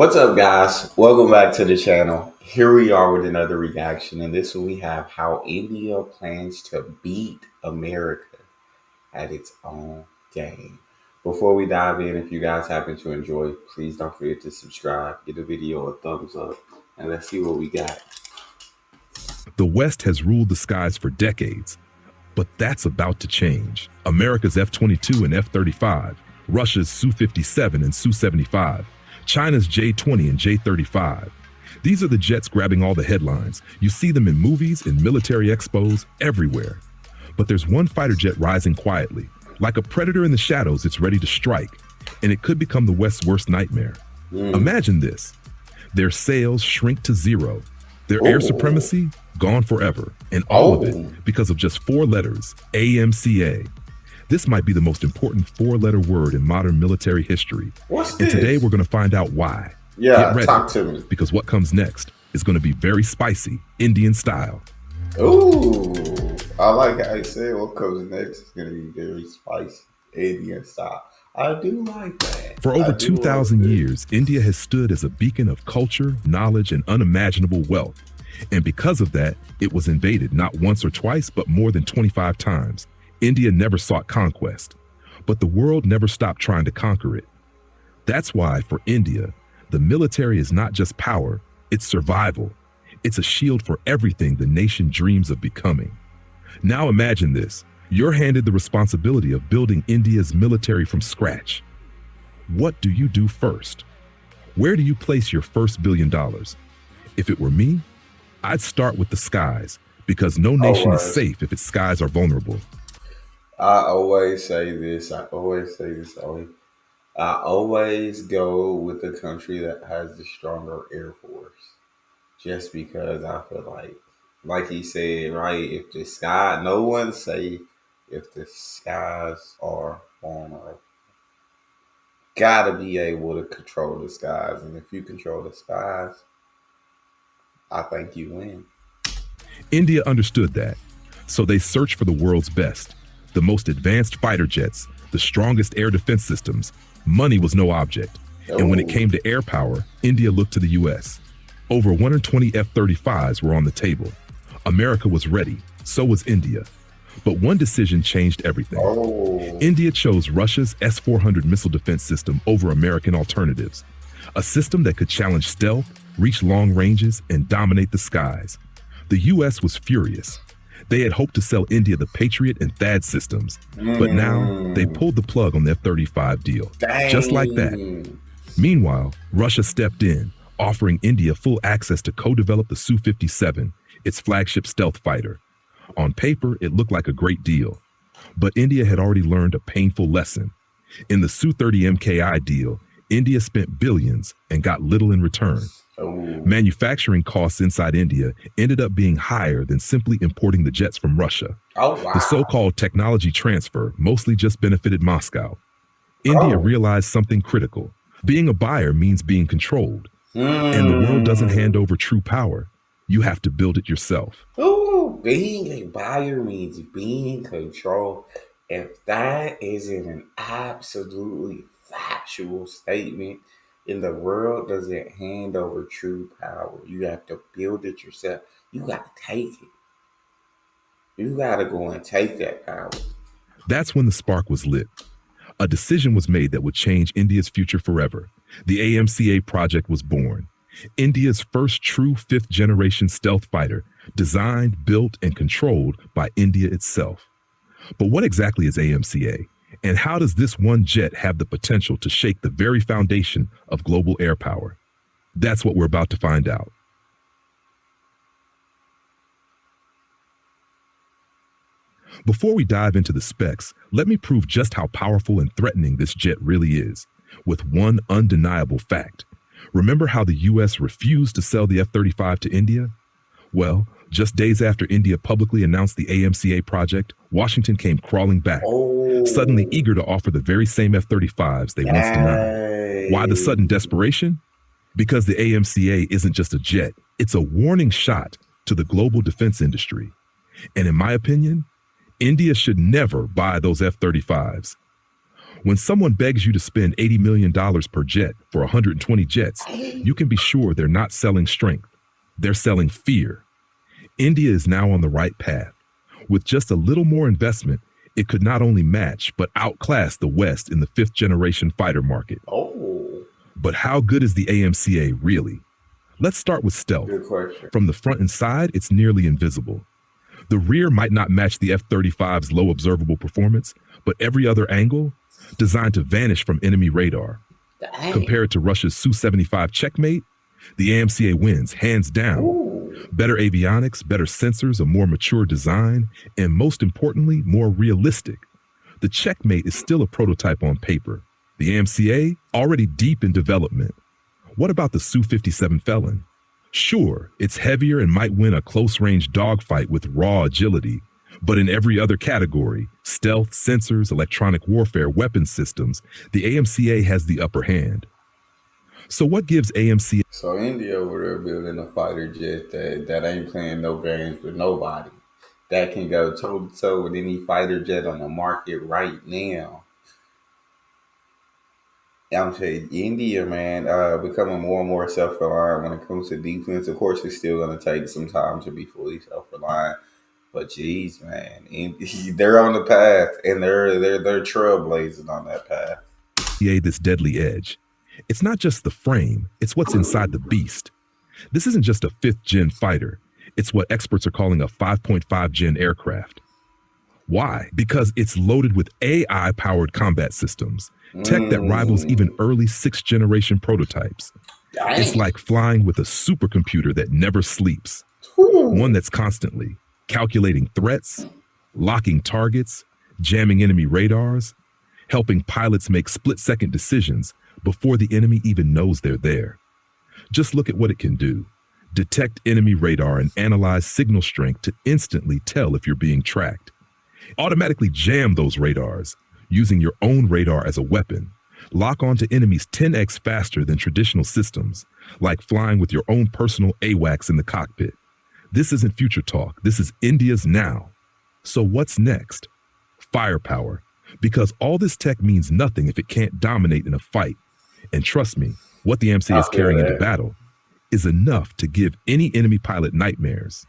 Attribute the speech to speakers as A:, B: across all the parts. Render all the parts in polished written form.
A: What's up, guys? Welcome back to the channel. Here we are with another reaction, and this one we have how India plans to beat America at its own game. Before we dive in, if you guys happen to enjoy, please don't forget to subscribe, give the video a thumbs up, and let's see what we got.
B: The West has ruled the skies for decades, but that's about to change. America's F-22 and F-35, Russia's Su-57 and Su-75, China's J-20 and J-35. These are the jets grabbing all the headlines. You see them in movies, in military expos, everywhere. But there's one fighter jet rising quietly. Like a predator in the shadows, it's ready to strike, and it could become the West's worst nightmare. Imagine this. Their sails shrink to zero. Their air supremacy, gone forever. And all of it because of just 4 letters, AMCA. This might be the most important 4-letter word in modern military history.
A: What's
B: and
A: this?
B: Today we're going to find out why.
A: Yeah,
B: Get ready,
A: talk to me.
B: because what comes next is going to be very spicy, Indian style.
A: Ooh, I like how you said what comes next is going to be very spicy, Indian style. I do like that.
B: For over 2,000 years, India has stood as a beacon of culture, knowledge, and unimaginable wealth. And because of that, it was invaded not once or twice, but more than 25 times. India never sought conquest, but the world never stopped trying to conquer it. That's why, for India, the military is not just power, it's survival. It's a shield for everything the nation dreams of becoming. Now imagine this. You're handed the responsibility of building India's military from scratch. What do you do first? Where do you place your first $1 billion? If it were me, I'd start with the skies, because no nation is safe if its skies are vulnerable.
A: I always say this. Ollie. I always go with the country that has the stronger air force, just because I feel like he said, right? If the sky, no one's safe if the skies are vulnerable. Gotta be able to control the skies, and if you control the skies, I think you win.
B: India understood that, so they searched for the world's best, the most advanced fighter jets, the strongest air defense systems. Money was no object. And when it came to air power, India looked to the US. Over 120 F-35s were on the table. America was ready, so was India. But one decision changed everything. India chose Russia's S-400 missile defense system over American alternatives, a system that could challenge stealth, reach long ranges, and dominate the skies. The US was furious. They had hoped to sell India the Patriot and THAAD systems, but now they pulled the plug on the F-35 deal, just like that. Meanwhile, Russia stepped in, offering India full access to co-develop the Su-57, its flagship stealth fighter. On paper, it looked like a great deal, but India had already learned a painful lesson. In the Su-30 MKI deal, India spent billions and got little in return. Manufacturing costs inside India ended up being higher than simply importing the jets from Russia. The so-called technology transfer mostly just benefited Moscow. India realized something critical. Being a buyer means being controlled. And the world doesn't hand over true power. You have to build it yourself.
A: Being a buyer means being controlled. If that isn't an absolutely factual statement, in the world doesn't hand over true power. You have to build it yourself. You got to take it. You got to go and take that power.
B: That's when the spark was lit. A decision was made that would change India's future forever. The AMCA project was born. India's first true 5th-generation stealth fighter, designed, built, and controlled by India itself. But what exactly is AMCA? And how does this one jet have the potential to shake the very foundation of global air power? That's what we're about to find out. Before we dive into the specs, let me prove just how powerful and threatening this jet really is, with one undeniable fact. Remember how the US refused to sell the F-35 to India? Well, just days after India publicly announced the AMCA project, Washington came crawling back, suddenly eager to offer the very same F-35s they once denied. Why the sudden desperation? Because the AMCA isn't just a jet, it's a warning shot to the global defense industry. And in my opinion, India should never buy those F-35s. When someone begs you to spend $80 million per jet for 120 jets, you can be sure they're not selling strength. They're selling fear. India is now on the right path. With just a little more investment, it could not only match, but outclass the West in the fifth-generation fighter market.
A: Oh.
B: But how good is the AMCA really? Let's start with stealth.
A: Good question.
B: From the front and side, it's nearly invisible. The rear might not match the F-35's low observable performance, but every other angle, designed to vanish from enemy radar.
A: Dang.
B: Compared to Russia's Su-75 checkmate, the AMCA wins, hands down.
A: Ooh.
B: Better avionics, better sensors, a more mature design, and most importantly, more realistic. The checkmate is still a prototype on paper. The AMCA, already deep in development. What about the Su-57 Felon? Sure, it's heavier and might win a close-range dogfight with raw agility, but in every other category, stealth, sensors, electronic warfare, weapon systems, the AMCA has the upper hand. So what gives AMCA?
A: So India over there building a fighter jet that ain't playing no games with nobody. That can go toe to toe with any fighter jet on the market right now. I'm saying India, man, becoming more and more self-reliant when it comes to defense. Of course, it's still going to take some time to be fully self-reliant. But geez, man, they're on the path, and they're trailblazing on that path.
B: This deadly edge. It's not just the frame, it's what's inside the beast. This isn't just a 5th-gen fighter. It's what experts are calling a 5.5-gen aircraft. Why? Because it's loaded with AI-powered combat systems, tech that rivals even early 6th-generation prototypes.
A: Dang.
B: It's like flying with a supercomputer that never sleeps, one that's constantly calculating threats, locking targets, jamming enemy radars, helping pilots make split-second decisions before the enemy even knows they're there. Just look at what it can do. Detect enemy radar and analyze signal strength to instantly tell if you're being tracked. Automatically jam those radars, using your own radar as a weapon. Lock onto enemies 10x faster than traditional systems, like flying with your own personal AWACS in the cockpit. This isn't future talk, this is India's now. So what's next? Firepower. Because all this tech means nothing if it can't dominate in a fight. And trust me, what the AMCA is carrying into battle is enough to give any enemy pilot nightmares.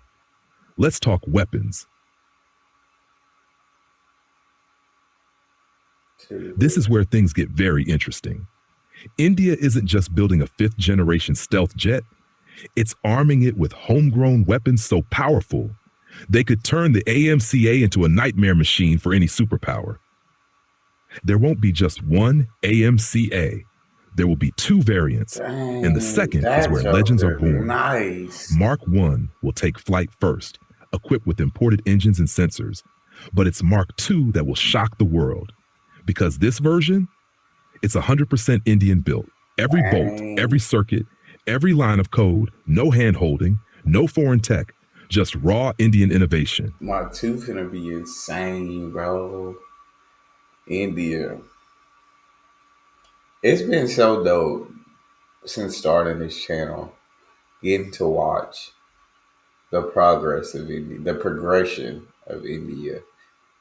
B: Let's talk weapons. This is where things get very interesting. India isn't just building a 5th-generation stealth jet, it's arming it with homegrown weapons so powerful, they could turn the AMCA into a nightmare machine for any superpower. There won't be just one AMCA. There will be 2 variants, and the second is where legends are born.
A: Nice.
B: Mark 1 will take flight first, equipped with imported engines and sensors, but it's Mark 2 that will shock the world. Because this version, it's 100% Indian built. Every bolt, every circuit, every line of code, no hand-holding, no foreign tech, just raw Indian innovation.
A: Mark 2 finna be insane, bro. India. It's been so dope since starting this channel, getting to watch the progress of India, the progression of India.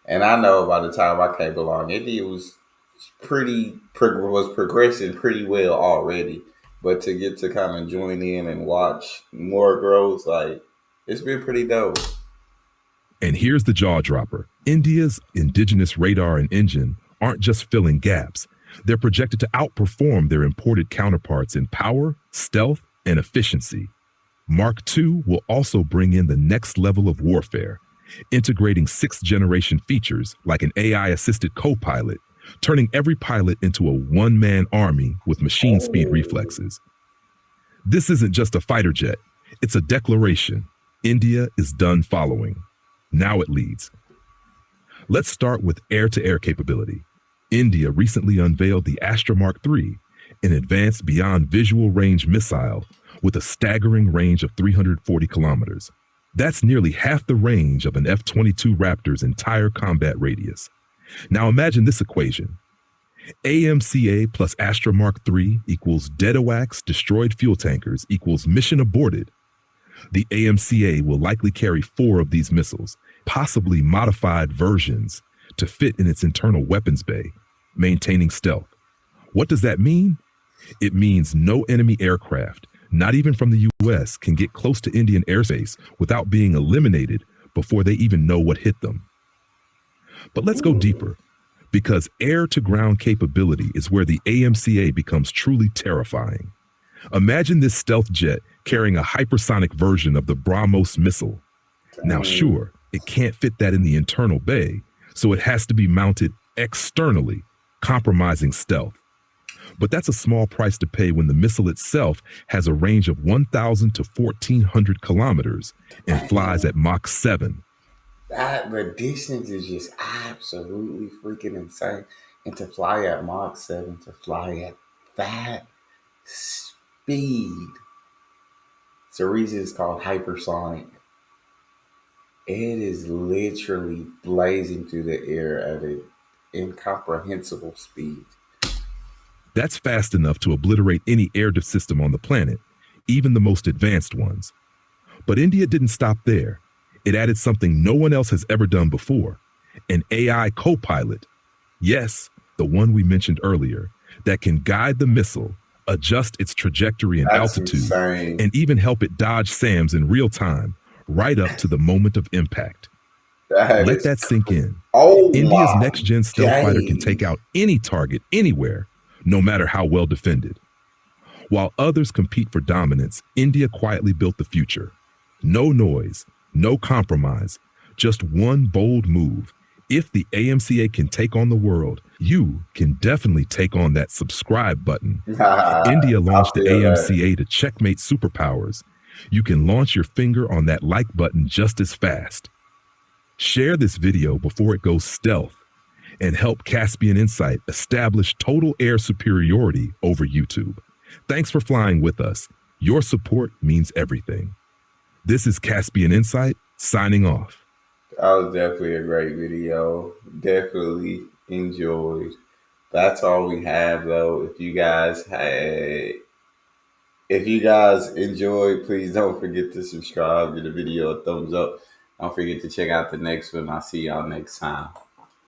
A: And I know by the time I came along, India was progressing pretty well already. But to get to kind of join in and watch more growth, like, it's been pretty dope.
B: And here's the jaw dropper. India's indigenous radar and engine aren't just filling gaps. They're projected to outperform their imported counterparts in power, stealth, and efficiency. Mark II will also bring in the next level of warfare, integrating 6th-generation features like an AI-assisted co-pilot, turning every pilot into a one-man army with machine speed reflexes. This isn't just a fighter jet. It's a declaration. India is done following. Now it leads. Let's start with air-to-air capability. India recently unveiled the Astra Mark III, an advanced beyond visual range missile with a staggering range of 340 kilometers. That's nearly half the range of an F-22 Raptor's entire combat radius. Now imagine this equation. AMCA plus Astra Mark III equals dead AWACS destroyed fuel tankers equals mission aborted. The AMCA will likely carry 4 of these missiles, possibly modified versions, to fit in its internal weapons bay. maintaining stealth. What does that mean? It means no enemy aircraft, not even from the US, can get close to Indian airspace without being eliminated before they even know what hit them. But let's go deeper, because air-to-ground capability is where the AMCA becomes truly terrifying. Imagine this stealth jet carrying a hypersonic version of the BrahMos missile. Now, sure, it can't fit that in the internal bay, so it has to be mounted externally, compromising stealth. But that's a small price to pay when the missile itself has a range of 1,000 to 1,400 kilometers and flies at Mach 7.
A: The distance is just absolutely freaking insane. And to fly at Mach 7, to fly at that speed. It's the reason it's called hypersonic. It is literally blazing through the air at an incomprehensible speed.
B: That's fast enough to obliterate any air system on the planet, even the most advanced ones. But India didn't stop there. It added something no one else has ever done before, an AI co-pilot. Yes, the one we mentioned earlier, that can guide the missile, adjust its trajectory and altitude,
A: insane.
B: And even help it dodge SAMs in real time, right up to the moment of impact. Let that sink in. India's next-gen stealth fighter can take out any target anywhere, no matter how well defended. While others compete for dominance, India quietly built the future. No noise, no compromise, just one bold move. If the AMCA can take on the world, you can definitely take on that subscribe button. India launched the AMCA to checkmate superpowers. You can launch your finger on that like button just as fast. Share this video before it goes stealth and help Caspian Insight establish total air superiority over YouTube. Thanks for flying with us. Your support means everything. This is Caspian Insight, signing off.
A: That was definitely a great video. Definitely enjoyed. That's all we have, though. If you guys enjoyed, please don't forget to subscribe, give the video a thumbs up. Don't forget to check out the next one. I'll see y'all next time.